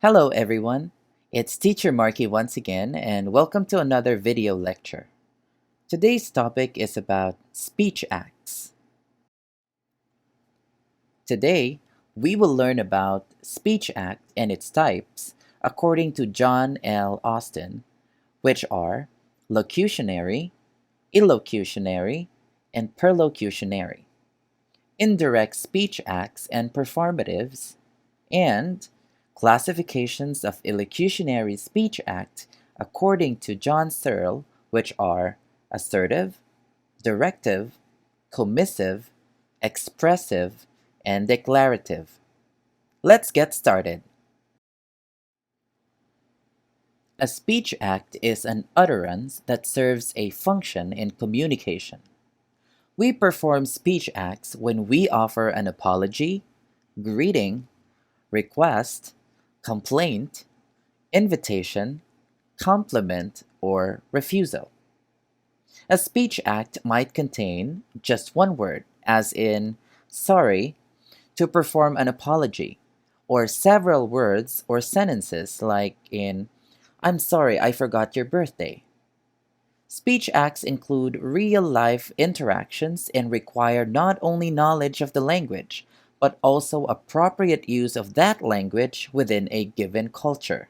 Hello everyone, it's Teacher Markee once again and welcome to another video lecture. Today's topic is about speech acts. Today, we will learn about speech act and its types according to John L. Austin, which are locutionary, illocutionary, and perlocutionary, indirect speech acts and performatives, and classifications of illocutionary speech act according to John Searle, which are assertive, directive, commissive, expressive, and declarative. Let's get started. A speech act is an utterance that serves a function in communication. We perform speech acts when we offer an apology, greeting, request, complaint, invitation, compliment, or refusal. A speech act might contain just one word, as in sorry, to perform an apology, or several words or sentences like in I'm sorry I forgot your birthday. Speech acts include real-life interactions and require not only knowledge of the language, but also appropriate use of that language within a given culture.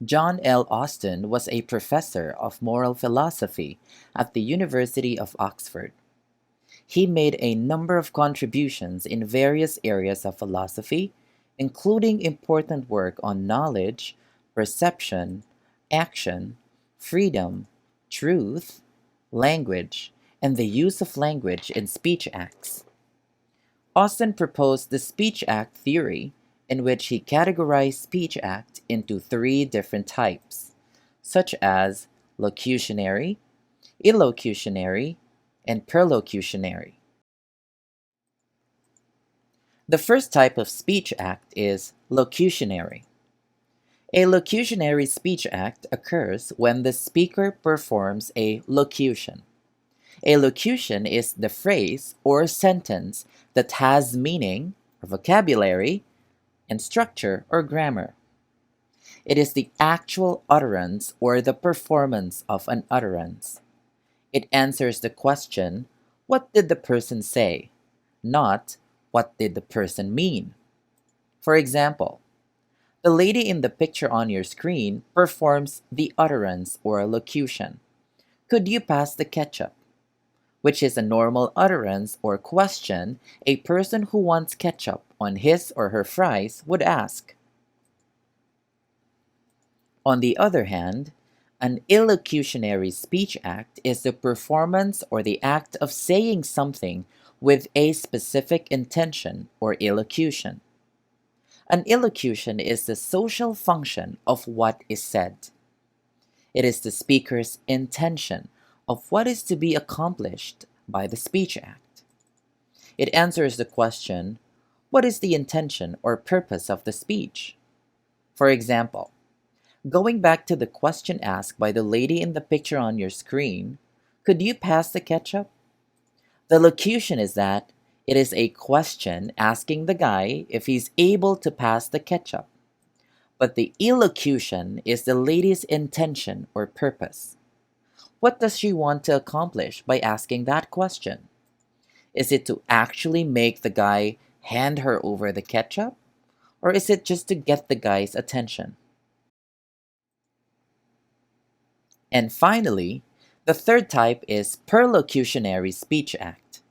John L. Austin was a professor of moral philosophy at the University of Oxford. He made a number of contributions in various areas of philosophy, including important work on knowledge, perception, action, freedom, truth, language, and the use of language in speech acts. Austin proposed the speech act theory, in which he categorized speech act into three different types, such as locutionary, illocutionary, and perlocutionary. The first type of speech act is locutionary. A locutionary speech act occurs when the speaker performs a locution. A locution is the phrase or sentence that has meaning or vocabulary and structure or grammar. It is the actual utterance or the performance of an utterance. It answers the question, what did the person say? Not, what did the person mean? For example, the lady in the picture on your screen performs the utterance or locution. Could you pass the ketchup? Which is a normal utterance or question a person who wants ketchup on his or her fries would ask. On the other hand, an illocutionary speech act is the performance or the act of saying something with a specific intention or illocution. An illocution is the social function of what is said. It is the speaker's intention of what is to be accomplished by the speech act. It answers the question, what is the intention or purpose of the speech? For example, going back to the question asked by the lady in the picture on your screen, could you pass the ketchup? The locution is that it is a question asking the guy if he's able to pass the ketchup. But the illocution is the lady's intention or purpose. What does she want to accomplish by asking that question? Is it to actually make the guy hand her over the ketchup? Or is it just to get the guy's attention? And finally, the third type is perlocutionary speech act.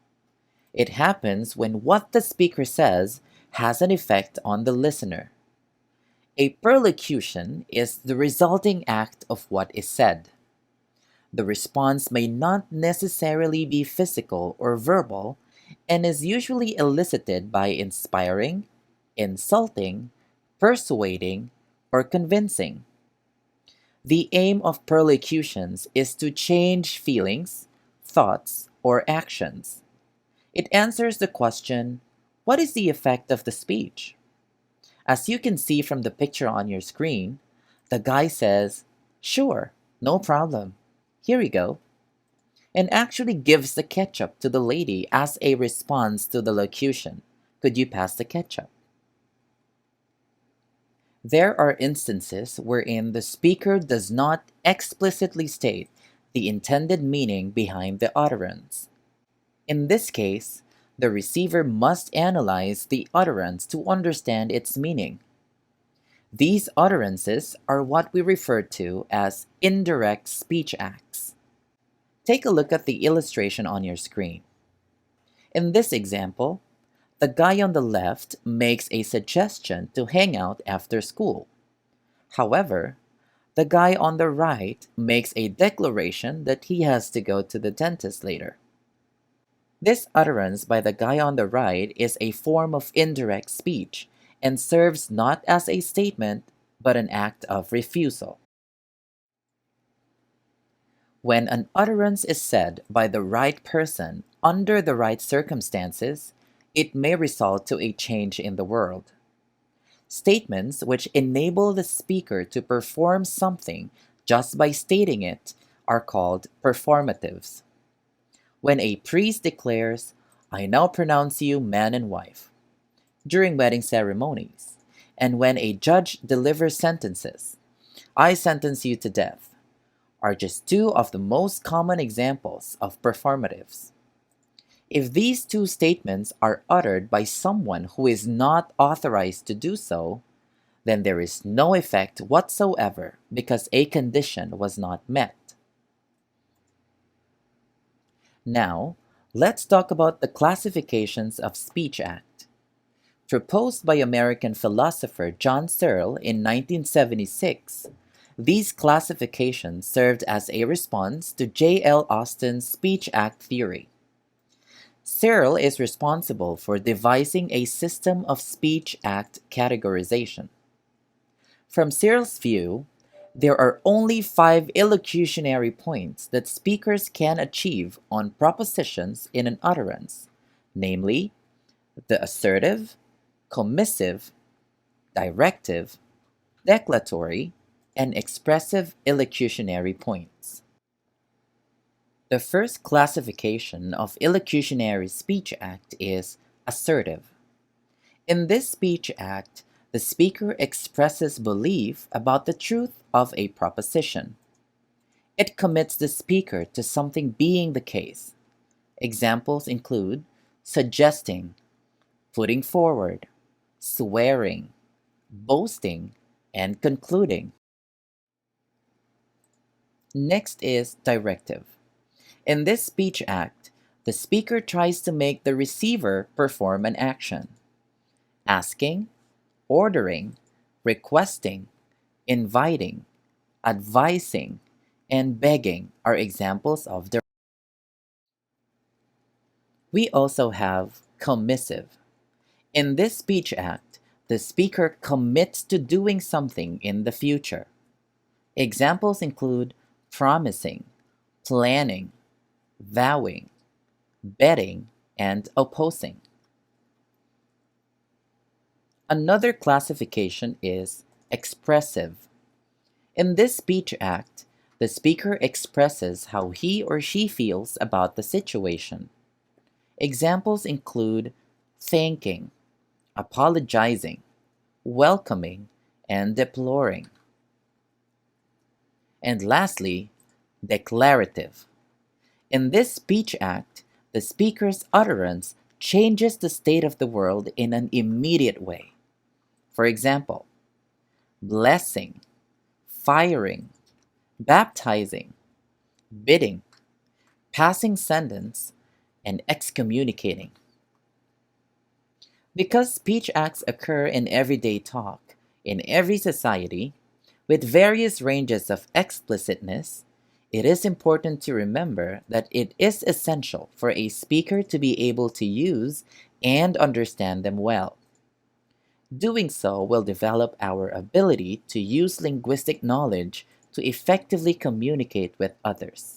It happens when what the speaker says has an effect on the listener. A perlocution is the resulting act of what is said. The response may not necessarily be physical or verbal and is usually elicited by inspiring, insulting, persuading, or convincing. The aim of perlocutions is to change feelings, thoughts, or actions. It answers the question, what is the effect of the speech? As you can see from the picture on your screen, the guy says, sure, no problem, here you go, and actually gives the ketchup to the lady as a response to the locution, could you pass the ketchup? There are instances wherein the speaker does not explicitly state the intended meaning behind the utterance. In this case, the receiver must analyze the utterance to understand its meaning. These utterances are what we refer to as indirect speech acts. Take a look at the illustration on your screen. In this example, the guy on the left makes a suggestion to hang out after school. However, the guy on the right makes a declaration that he has to go to the dentist later. This utterance by the guy on the right is a form of indirect speech and serves not as a statement but an act of refusal. When an utterance is said by the right person under the right circumstances, it may result to a change in the world. Statements which enable the speaker to perform something just by stating it are called performatives. When a priest declares, "I now pronounce you man and wife," during wedding ceremonies, and when a judge delivers sentences, "I sentence you to death," are just two of the most common examples of performatives. If these two statements are uttered by someone who is not authorized to do so, then there is no effect whatsoever because a condition was not met. Now, let's talk about the classifications of speech act. Proposed by American philosopher John Searle in 1976, these classifications served as a response to J.L. Austin's speech act theory. Searle is responsible for devising a system of speech act categorization. From Searle's view, there are only 5 illocutionary points that speakers can achieve on propositions in an utterance, namely, the assertive, commissive, directive, declaratory, and expressive illocutionary points. The first classification of illocutionary speech act is assertive. In this speech act, the speaker expresses belief about the truth of a proposition. It commits the speaker to something being the case. Examples include suggesting, putting forward, swearing, boasting, and concluding. Next is directive. In this speech act, the speaker tries to make the receiver perform an action. Asking, ordering, requesting, inviting, advising, and begging are examples of directive. We also have commissive. In this speech act, the speaker commits to doing something in the future. Examples include promising, planning, vowing, betting, and opposing. Another classification is expressive. In this speech act, the speaker expresses how he or she feels about the situation. Examples include thanking, apologizing, welcoming, and deploring. And lastly, declarative. In this speech act, the speaker's utterance changes the state of the world in an immediate way. For example, blessing, firing, baptizing, bidding, passing sentence, and excommunicating. Because speech acts occur in everyday talk, in every society, with various ranges of explicitness, it is important to remember that it is essential for a speaker to be able to use and understand them well. Doing so will develop our ability to use linguistic knowledge to effectively communicate with others.